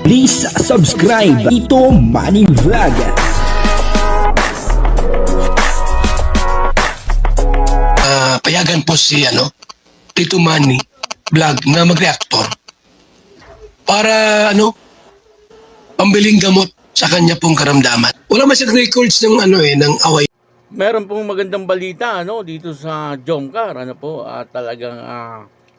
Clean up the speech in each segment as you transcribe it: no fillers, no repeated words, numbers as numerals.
Please subscribe Ito Money Vlog. Payagan po si Tito Manny Vlog na mag-reactor para pambiling gamot sa kanya pong karamdaman. Wala masyadong records ng ng away. Meron pong magandang balita dito sa Jomcar at talagang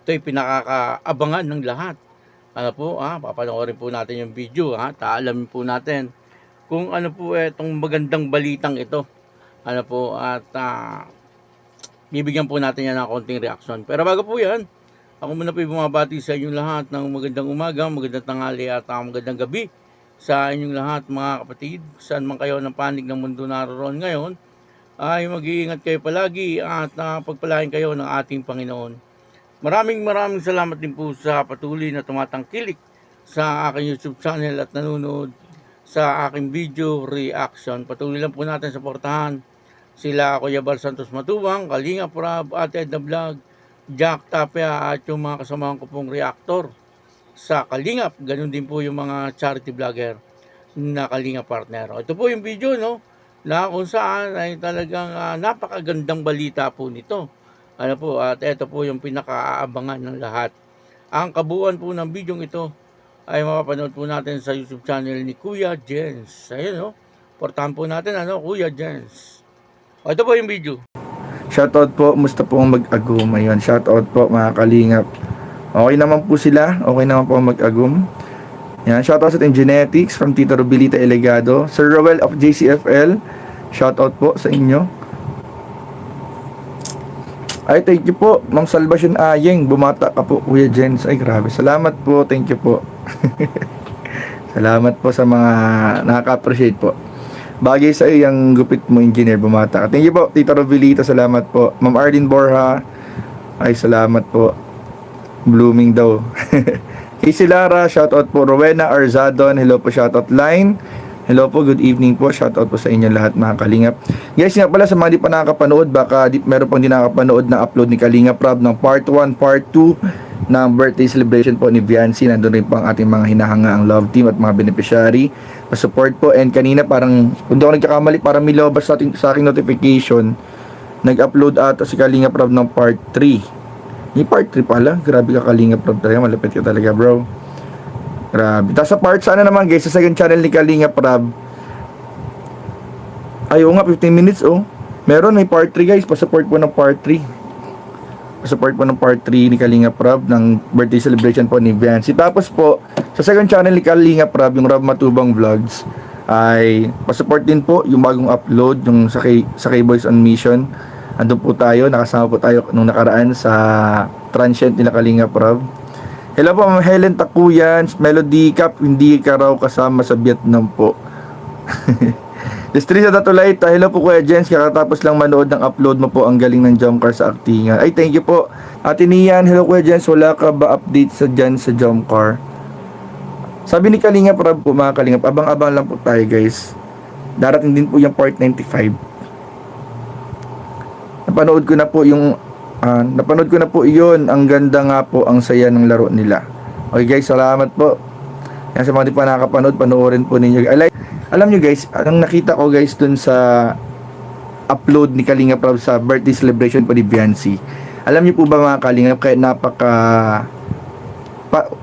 ito'y pinakakaabangan ng lahat. Papanoorin po natin yung video taalamin po natin kung itong magandang balitang ito. Bibigyan po natin yan ng konting reaksyon. Pero bago po yan, ako muna po bumabati sa inyong lahat ng magandang umaga, magandang tanghali at magandang gabi sa inyong lahat mga kapatid. Saan man kayo ng panig ng mundo naroon ngayon, ay mag-iingat kayo palagi at pagpalain kayo ng ating Panginoon. Maraming salamat din po sa patuloy na tumatangkilik sa aking YouTube channel at nanonood sa aking video reaction. Patuloy lang po natin suportahan sila Kuya Bal Santos Matubang, Kalinga Prab, Ate Edna Vlog, Jack Tapia at yung mga kasamahan ko pong reactor sa Kalingap. Ganun din po yung mga charity vlogger na Kalinga partner. Ito po yung video na kung saan ay talagang napakagandang balita po nito. At ito po yung pinakaabangan ng lahat. Ang kabuuan po ng video ito ay mapapanood po natin sa YouTube channel ni Kuya Jens. Ayun portahan po natin Kuya Jens. Ito po yung video. Shoutout po, musta po ang mag-agum. Ayun, shoutout po mga kalingap. Okay naman po sila, okay naman po ang mag-agum. Yan, shoutout sa Team Genetics from Tito Robilita Elegado. Sir Roel of JCFL, shoutout po sa inyo. Ay, thank you po, Ma'am Salvacion Ayeng. Bumata ka po, Kuya Jens. Ay, grabe. Salamat po, thank you po. Salamat po sa mga nakaka-appreciate po. Bagay sa iyo yung gupit mo, engineer. Bumata ka. Thank you po, Tito Robilita. Salamat po. Ma'am Arlene Borja. Ay, salamat po. Blooming daw. Casey Lara, shoutout po. Rowena Arzadon, hello po, shoutout line. Hello po, good evening po. Shoutout po sa inyo lahat mga kalingap. Guys, nga pala sa mga di pa nakakapanood, baka meron pang di nakakapanood na upload ni Kalingap Rob ng part 1, part 2 ng birthday celebration po ni Viancy. Nandun rin po ang ating mga hinahanga ang love team at mga beneficiary. Pa-support po. And kanina parang, kung di ako nagkakamali, parang may lobas sa aking notification. Nag-upload ata si Kalingap Rob ng part 3. May part 3 pala. Grabe ka Kalingap Rob talaga. Malapit ka talaga bro. Grabe. Tapos sa part sana naman guys, sa second channel ni Kalingap Rob. Ayaw nga, 15 minutes Meron, may part 3 guys. Pa-support po ng part 3. Pa-support po ng part 3 ni Kalingap Rob ng birthday celebration po ni Viancy. Tapos po, sa second channel ni Kalingap Rob, yung Rob Matubang Vlogs, ay pa-support din po yung bagong upload, yung sa K-Boys on Mission. Andun po tayo, nakasama po tayo nung nakaraan sa transient nila Kalingap Rob. Hello po, Ma'am Helen Takuyan, Melody Cap, hindi ka raw kasama sa Vietnam po. Destrisa Tatulay, hello po Kuya Jens, kakatapos lang manood ng upload mo po, ang galing ng Jomcar sa actingan. Ay, thank you po. Ate Nian, hello Kuya Jens, wala ka ba update sa Jomcar? Sabi ni Kalingap Rob po mga Kalingap, abang-abang lang po tayo guys. Darating din po yung part 95. Napanood ko na po iyon. Ang ganda nga po, ang saya ng laro nila. Okay guys, salamat po. Yan, sa mga di pa nakakapanood, panoorin po ninyo. Alam nyo guys, ang nakita ko guys dun sa upload ni Kalingap Rob sa birthday celebration po ni Viancy. Alam nyo po ba mga Kalingap, kaya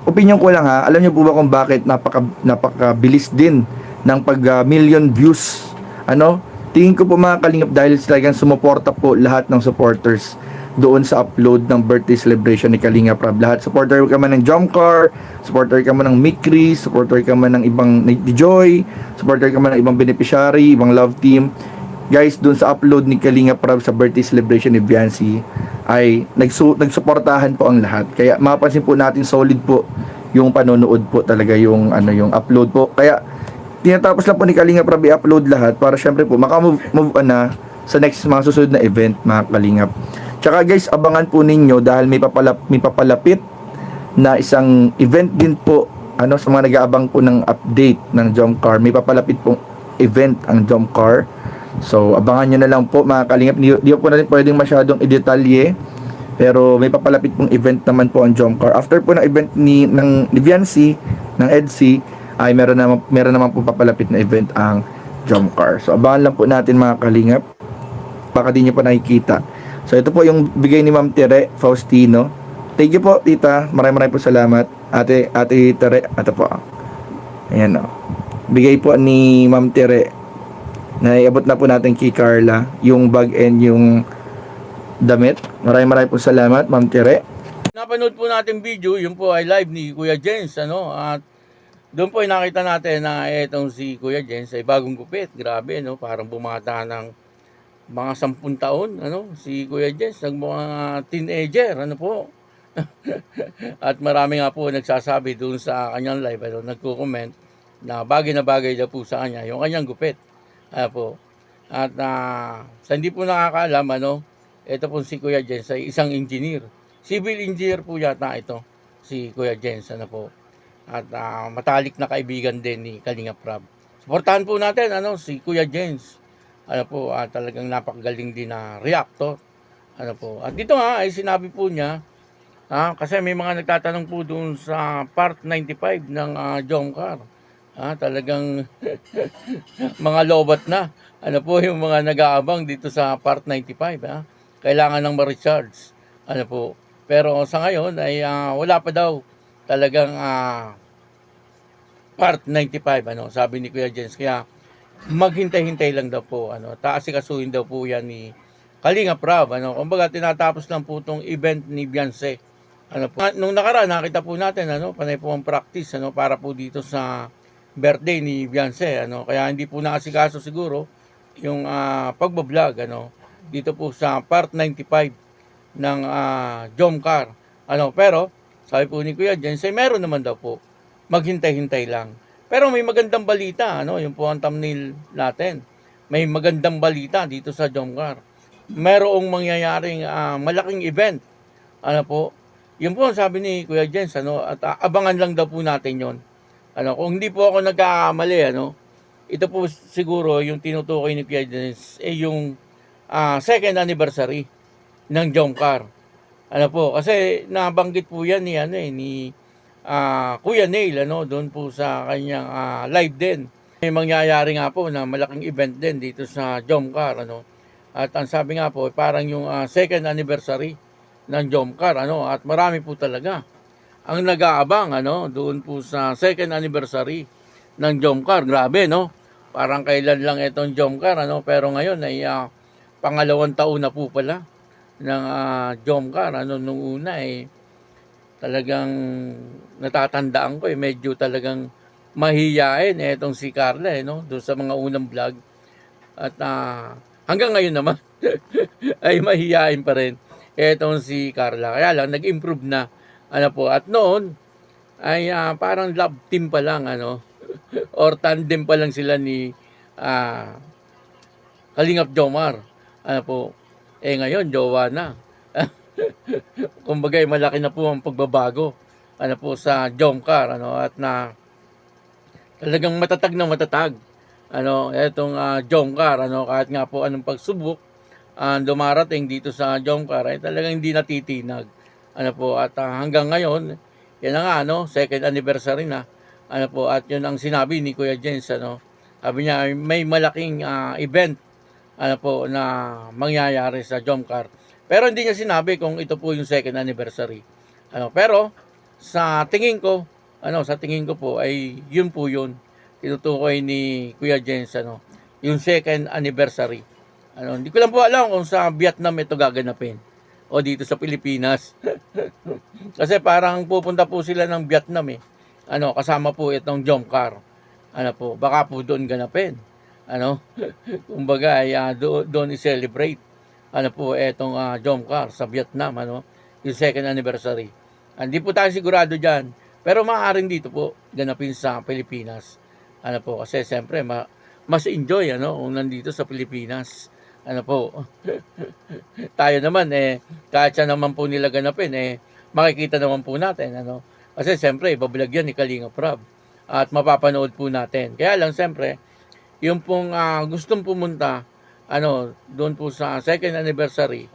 opinion ko lang alam nyo po ba kung bakit napakabilis din ng million views? Tingin ko po mga Kalingap, dahil talagang sumuporta po lahat ng supporters doon sa upload ng birthday celebration ni Kalingap Rob. Lahat, supporter ka man ng Jomcar, supporter ka man ng Mikri, supporter ka man ng ibang ni Joy, supporter ka man ng ibang beneficiary, ibang love team. Guys, doon sa upload ni Kalingap Rob sa birthday celebration ni Viancy ay nagsuportahan po ang lahat. Kaya mapapansin po natin solid po yung panonood po talaga, yung upload po. Kaya tinatapos lang po ni Kalingap Rob i-upload lahat para syempre po makamove na sa next mga susunod na event mga Kalingap. Tsaka guys, abangan po ninyo dahil may papalapit na isang event din po sa mga nag-aabang po ng update ng Jomcar. May papalapit pong event ang Jomcar. So abangan nyo na lang po mga Kalingap. Di po natin pwedeng masyadong i-detalye, pero may papalapit pong event naman po ang Jomcar. After po ng event ni Viancy, ng EDSI ay meron naman po papalapit na event ang Jomcar. So abangan lang po natin mga kalingap. Baka di nyo pa nakikita. So ito po yung bigay ni Ma'am Tere Faustino. Thank you po tita. Maraming po salamat. Ate Tere. Ito po. Ayan o. Bigay po ni Ma'am Tere. Naiabot na po natin kay Carla yung bag and yung damit. Maraming po salamat Ma'am Tere. Napanood po natin video, yun po ay live ni Kuya Jens, ano, at doon po ay nakita natin na itong si Kuya Jens ay bagong gupit. Grabe, no, parang bumata ng mga 10 taon, ano, si Kuya Jens, mga teenager, ano po. At marami nga po nagsasabi doon sa kanyang live, ano, nagko-comment na bagay daw po sa kanya yung kanyang gupit. Ano po. At sa hindi po nakakaalam, ano, ito po si Kuya Jens ay isang engineer. Civil engineer po yata ito, si Kuya Jens, ano po. At matalik na kaibigan din ni Kalinga Prab. Suportahan po natin, ano, si Kuya Jens. Ano po, talagang napakagaling din na reactor. Ano po. At dito nga ay sinabi po niya, kasi may mga nagtatanong po doon sa part 95 ng Jomcar. Talagang mga lobat na. Ano po yung mga nag-aabang dito sa part 95, kailangan ng ma-recharge. Ano po. Pero sa ngayon ay wala pa daw talagang part 95, ano, sabi ni Kuya Jens. Kaya maghintay-hintay lang daw po, ano, taasikasuhin daw po yan ni Kalinga Prab, ano. Kumbaga tinatapos lang po itong event ni Beyonce. Ano po. Nung nakaraan nakita po natin, ano, panay po ang practice, ano, para po dito sa birthday ni Beyonce, ano. Kaya hindi po naasikaso siguro yung pagbablog, ano, dito po sa part 95 ng Jomcar. Ano, pero sabi po ni Kuya Jens, meron naman daw po. Maghintay-hintay lang. Pero may magandang balita, ano, yung po ang thumbnail natin. May magandang balita dito sa Jomcar. Merong mangyayaring malaking event. Ano po? Yun po ang sabi ni Kuya Jens, ano, at abangan lang daw po natin 'yon. Ano, kung hindi po ako nagkakamali, ano, ito po siguro yung tinutukoy ni Kuya Jens yung second anniversary ng Jomcar. Ano po, kasi nabanggit po yan ni Kuya Neil, ano, doon po sa kanyang live din. May mangyayari nga po na malaking event din dito sa Jomcar, ano. At ang sabi nga po, parang yung second anniversary ng Jomcar, ano, at marami po talaga ang nag-aabang, ano, doon po sa second anniversary ng Jomcar. Grabe, no? Parang kailan lang itong Jomcar, ano, pero ngayon ay pangalawang taon na po pala ng Jomcar. Ano, nung una talagang natatandaan ko medyo talagang mahiyain itong si Carla, no, doon sa mga unang vlog. At hanggang ngayon naman ay mahiyain pa rin itong si Carla. Kaya lang nag-improve na, ano po. At noon ay parang love team pa lang, ano, or tandem pa lang sila ni Kalingap Jomar. Ano po, ngayon, jowa na. Kumbaga, malaki na po ang pagbabago, ano po, sa Jomcar, ano, at na talagang matatag na matatag, ano, etong Jomcar, ano, kahit nga po anong pagsubok dumarating dito sa Jomcar ay talagang hindi natitinag, ano po. At hanggang ngayon, yan na nga, ano, second anniversary na, ano po. At yun ang sinabi ni Kuya Jens, ano, sabi niya may malaking event, ano po, na mangyayari sa Jomcar. Pero hindi niya sinabi kung ito po yung second anniversary. Ano, pero sa tingin ko po ay yun po yun. Tinutukoy ni Kuya Jens, ano, yung second anniversary. Ano, hindi ko lang po alam kung sa Vietnam ito gaganapin o dito sa Pilipinas. Kasi parang pupunta po sila ng Vietnam, ano, kasama po itong Jomcar. Ano po, baka po doon ganapin. Ano, kumbaga ay doon i-celebrate, ano po, etong Jomcar sa Vietnam, ano, yung second anniversary. Hindi po tayo sigurado dyan, pero maaaring dito po ganapin sa Pilipinas. Ano po, kasi siyempre mas enjoy, ano, kung nandito sa Pilipinas. Ano po, tayo naman kahit siya naman po nila ganapin, makikita naman po natin, ano, kasi siyempre ibablog yan ni Kalinga Prab at mapapanood po natin. Kaya lang siyempre yung pong gustong pumunta, ano, doon po sa second anniversary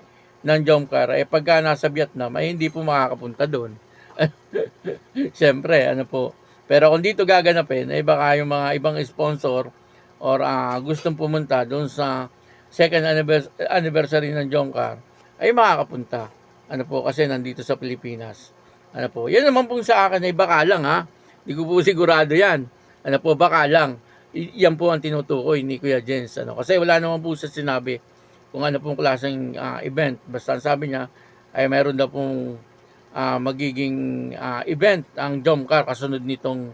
ng Jomcar, pagka nasa Vietnam ay hindi po makakapunta doon. Siyempre, ano po, Pero kung dito gaganapin, ay baka yung mga ibang sponsor or gustong pumunta doon sa second anniversary ng Jomcar ay makakapunta. Ano po, kasi nandito sa Pilipinas. Ano po, yan naman po sa akin ay baka lang ha. Hindi ko po sigurado yan. Ano po, baka lang. Yan po ang tinutukoy ni Kuya Jens. Ano, kasi wala naman po sa sinabi kung ano pong klaseng event. Basta ang sabi niya ay mayroon daw pong magiging event ang Jomcar kasunod nitong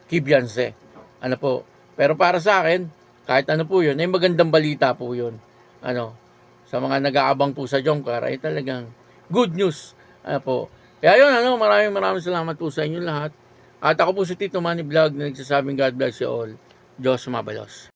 Kibianse. Ano po. Pero para sa akin, kahit ano po yun, ay magandang balita po yun. Ano, sa mga nag-aabang po sa Jomcar ay talagang good news. Ano po. Kaya yun, maraming salamat po sa inyo lahat. At ako po si Tito Manny Vlog na nagsasabing God bless you all. Diyos mabalos.